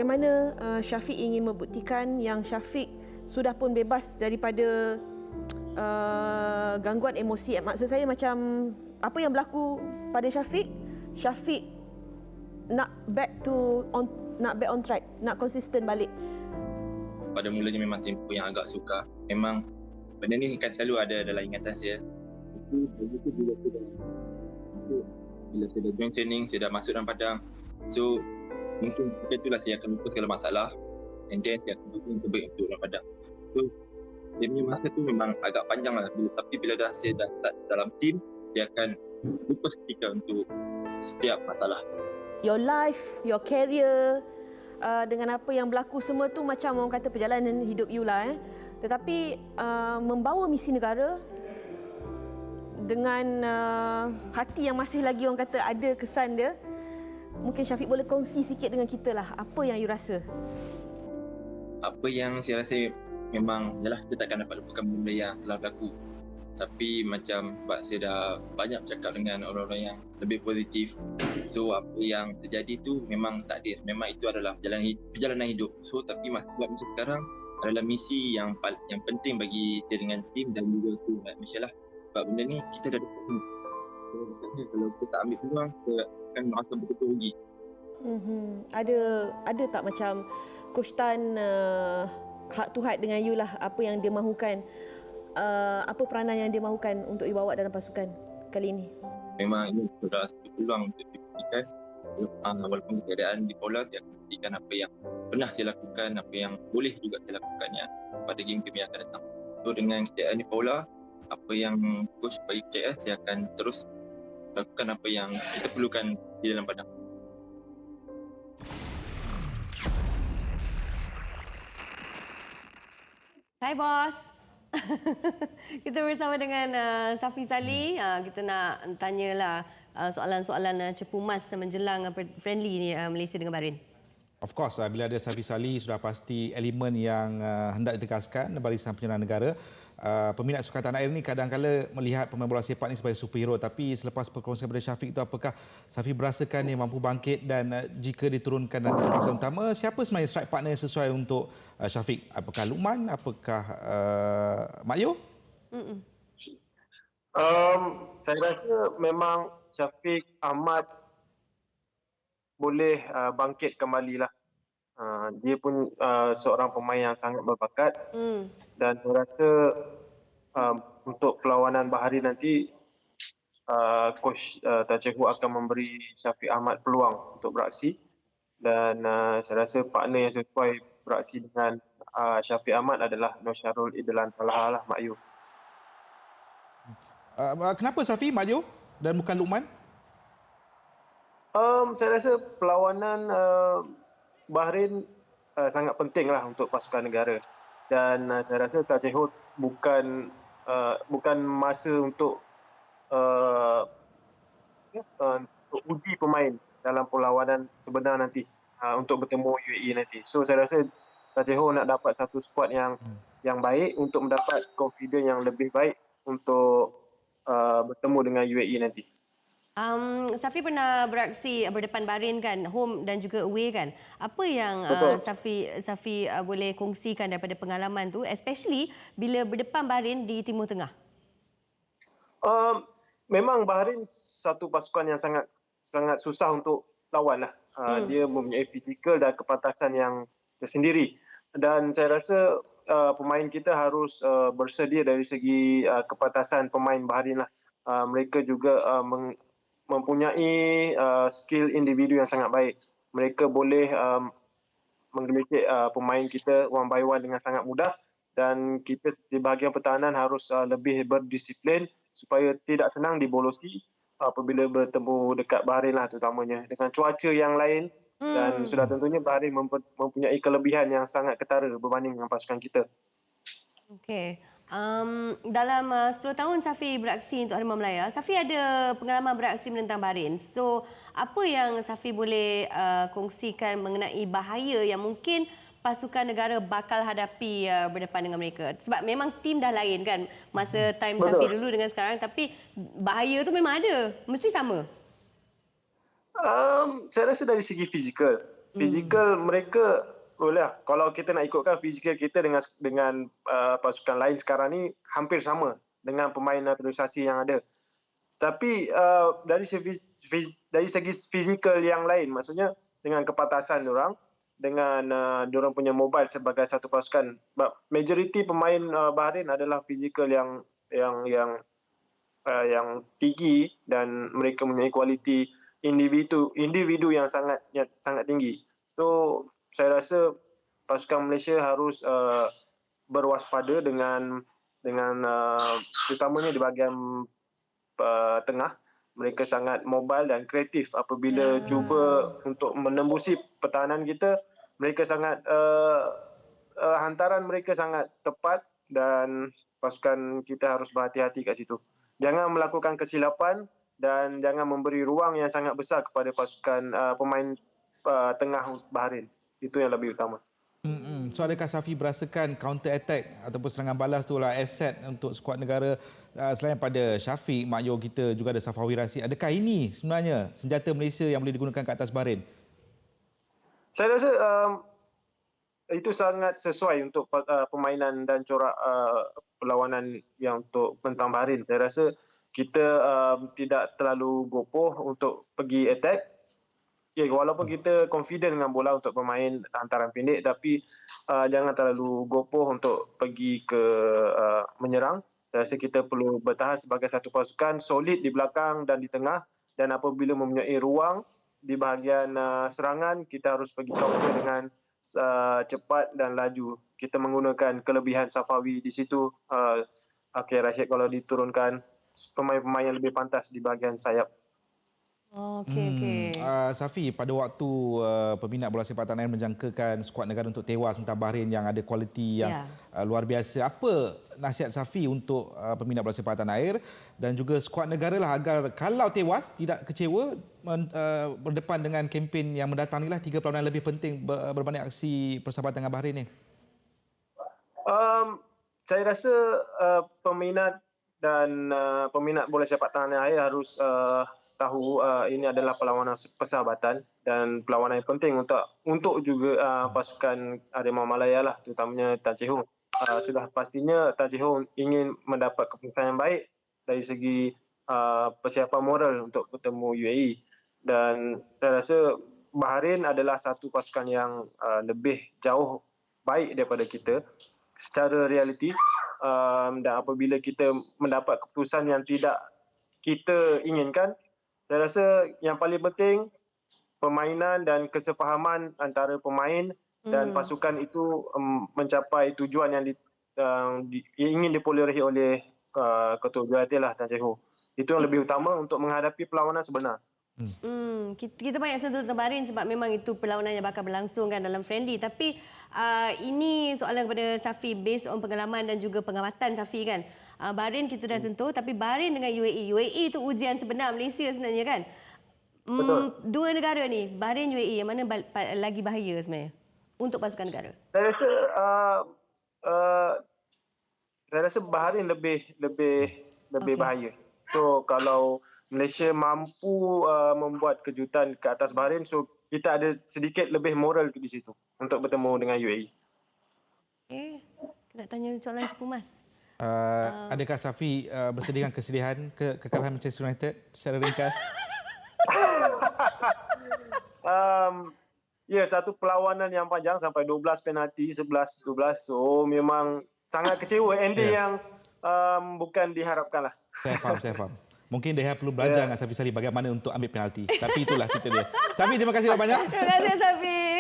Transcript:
bagaimana Syafiq ingin membuktikan yang Syafiq sudah pun bebas daripada gangguan emosi. Maksud saya macam apa yang berlaku pada Syafiq, Syafiq nak back on track, nak konsisten balik. Pada mulanya memang tempoh yang agak sukar. Memang benda ni kan selalu ada dalam ingatan saya. Bila saya dah join training, saya dah masuk dalam padang. So, mungkin itulah saya akan lupa segala masalah. And then saya akan berusaha yang terbaik untuk dalam padang. So, dia punya masa tu memang agak panjang lah. Tapi bila saya dah start dalam team, dia akan lupa seketika untuk setiap masalah. Your life, your career, dengan apa yang berlaku semua tu macam orang kata perjalanan hidup you lah. Tetapi membawa misi negara dengan hati yang masih lagi orang kata ada kesan dia. Mungkin Syafiq boleh kongsi sikit dengan kita lah. Apa yang you rasa? Apa yang saya rasa memang yalah, kita takkan dapat lupakan benda yang telah berlaku. Tapi macam sebab saya dah banyak bercakap dengan orang-orang yang lebih positif. So apa yang terjadi tu memang takdir. Memang itu adalah perjalanan hidup. So tapi buat masa sekarang adalah misi yang penting bagi saya dengan tim dan juga tu Malaysia lah. Sebab benda ni kita dah dapat ni. Kalau kita tak ambil peluang, kita akan merasa betul-betul rugi. Ada tak macam Coach Tan heart to heart dengan you lah, apa yang dia mahukan, apa peranan yang dia mahukan untuk you bawa dalam pasukan kali ini? Memang ini sudah satu peluang untuk dibuktikan. Walaupun keadaan di bola, saya akan buktikan apa yang pernah saya lakukan, apa yang boleh juga saya lakukannya pada game-game yang akan datang. So dengan keadaan di bola, apa yang coach bagi KL, saya akan terus lakukan apa yang kita perlukan di dalam padang. Hai bos. Kita bersama dengan Safi Salih. Kita nak tanyalah soalan-soalan cepu mas menjelang friendly ni Malaysia dengan Bahrain. Of course, bila ada Safi Salih sudah pasti elemen yang hendak ditegaskan barisan penyerang negara. Peminat sukan tanah air ni kadang-kala melihat pemain bola sepak ni sebagai superhero, tapi selepas perkongsian daripada Syafiq itu, apakah Safi berasakan dia mampu bangkit, dan jika diturunkan dalam kesempatan utama, siapa sebenarnya strike partner yang sesuai untuk Syafiq? Apakah Luqman? Apakah Mak Yu? Saya rasa memang Syafiq Ahmad boleh bangkit kembali lah. Dia pun seorang pemain yang sangat berbakat, dan saya rasa untuk perlawanan Bahrain nanti Coach Tacehu akan memberi Syafiq Ahmad peluang untuk beraksi, dan saya rasa partner yang sesuai beraksi dengan Syafiq Ahmad adalah Nosyarul Idlan Talaha lah, Mak Yu. Kenapa Safi, Mak Yu, dan bukan Luqman? Saya rasa perlawanan Bahrain sangat penting lah untuk pasukan negara, dan saya rasa Tacehu bukan masa untuk uji pemain dalam perlawanan sebenar nanti, untuk bertemu UAE nanti. So saya rasa Tacehu nak dapat satu skuad yang baik untuk mendapat confidence yang lebih baik untuk bertemu dengan UAE nanti. Safi pernah beraksi berdepan Bahrain kan, home dan juga away kan. Apa yang Safi boleh kongsikan daripada pengalaman tu, especially bila berdepan Bahrain di Timur Tengah? Memang Bahrain satu pasukan yang sangat susah untuk lawan lah. Dia mempunyai fizikal dan kepantasan yang tersendiri. Dan saya rasa pemain kita harus bersedia dari segi kepantasan pemain Bahrain lah. Mereka juga mempunyai skill individu yang sangat baik. Mereka boleh menggelitik pemain kita one by one dengan sangat mudah, dan kita di bahagian pertahanan harus lebih berdisiplin supaya tidak senang dibolosi apabila bertemu dekat Bahrain lah, terutamanya dengan cuaca yang lain. Dan sudah tentunya Bahrain mempunyai kelebihan yang sangat ketara berbanding dengan pasukan kita. Okey. Dalam 10 tahun Safi beraksi untuk Harimau Melaya, Safi ada pengalaman beraksi menentang Bahrain. So, apa yang Safi boleh kongsikan mengenai bahaya yang mungkin pasukan negara bakal hadapi berdepan dengan mereka? Sebab memang tim dah lain kan, masa time Safi dulu dengan sekarang, tapi bahaya tu memang ada, mesti sama. Saya rasa dari segi fizikal, Fizikal mereka boleh lah. Kalau kita nak ikutkan fizikal kita dengan pasukan lain sekarang ni hampir sama dengan pemain naturalisasi yang ada. Tapi dari segi fizikal yang lain, maksudnya dengan kepatasan diorang, dengan diorang punya mobile sebagai satu pasukan. Majoriti pemain Bahrain adalah fizikal yang tinggi dan mereka mempunyai kualiti individu yang sangat tinggi. So saya rasa pasukan Malaysia harus berwaspada dengan terutamanya di bahagian tengah. Mereka sangat mobile dan kreatif apabila cuba untuk menembusi pertahanan kita. Mereka sangat hantaran mereka sangat tepat dan pasukan kita harus berhati-hati kat situ. Jangan melakukan kesilapan dan jangan memberi ruang yang sangat besar kepada pasukan pemain tengah Bahrain. Itu yang lebih utama. So adakah Safi berasakan counter attack ataupun serangan balas tu lah aset untuk skuad negara selain pada Syafiq, Mak Yor kita juga ada Safawi Rashid. Adakah ini sebenarnya senjata Malaysia yang boleh digunakan ke atas Bahrain? Saya rasa itu sangat sesuai untuk permainan dan corak perlawanan yang untuk tentang Bahrain. Saya rasa kita tidak terlalu gopoh untuk pergi attack. Ya, walaupun kita confident dengan bola untuk bermain hantaran pendek, tapi jangan terlalu gopoh untuk pergi ke menyerang. Saya rasa kita perlu bertahan sebagai satu pasukan solid di belakang dan di tengah, dan apabila mempunyai ruang di bahagian serangan, kita harus pergi counter dengan cepat dan laju. Kita menggunakan kelebihan Safawi di situ. Rashid kalau diturunkan pemain-pemain yang lebih pantas di bahagian sayap. Okey. Safi, pada waktu peminat bola sepak tanah air menjangkakan skuad negara untuk tewas mentang Bahrain yang ada kualiti yang luar biasa, apa nasihat Safi untuk peminat bola sepak tanah air dan juga skuad negara lah agar kalau tewas tidak kecewa berdepan dengan kempen yang mendatang ni lah, 3 perlawanan lebih penting berbanding aksi persahabatan dengan Bahrain ni? Saya rasa peminat dan peminat bola sepak tanah air harus tahu ini adalah perlawanan persahabatan dan perlawanan yang penting untuk juga pasukan Harimau Malaya lah, terutamanya Tan Chee Hong. Sudah pastinya Tan Chee Hong ingin mendapat keputusan yang baik dari segi persiapan moral untuk bertemu UAE, dan saya rasa Bahrain adalah satu pasukan yang lebih jauh baik daripada kita secara realiti, dan apabila kita mendapat keputusan yang tidak kita inginkan, saya rasa yang paling penting permainan dan kesefahaman antara pemain dan pasukan itu mencapai tujuan yang ingin diperolehi oleh Ketua Jurulatih lah, Tan Chee Hong. Itu yang lebih utama untuk menghadapi perlawanan sebenar. Kita banyak sentuh tentang Bahrain sebab memang itu perlawanan yang bakal berlangsung kan dalam friendly. Tapi ini soalan kepada Safi based on pengalaman dan juga pengamatan Safi kan. Bahrain kita dah sentuh, tapi Bahrain dengan UAE. UAE itu ujian sebenar Malaysia sebenarnya kan. Betul. Dua negara ni, Bahrain, UAE, yang mana lagi bahaya sebenarnya untuk pasukan negara? Saya rasa Bahrain lebih bahaya. So kalau Malaysia mampu membuat kejutan ke atas Bahrain, so kita ada sedikit lebih moral di situ untuk bertemu dengan UAE. Okey, nak tanya soalan Cipu Mas. Adakah Safi bersedia dengan kesedihan kekalahan Manchester United secara ringkas? Ya, satu perlawanan yang panjang sampai 12 penalti, 11-12. So memang sangat kecewa. Ending yang bukan diharapkan lah. Saya faham. Mungkin dia perlu belajar dengan Safi Salih bagaimana untuk ambil penalti. Tapi itulah cerita dia. Safi, terima kasih banyak. Terima kasih Safi.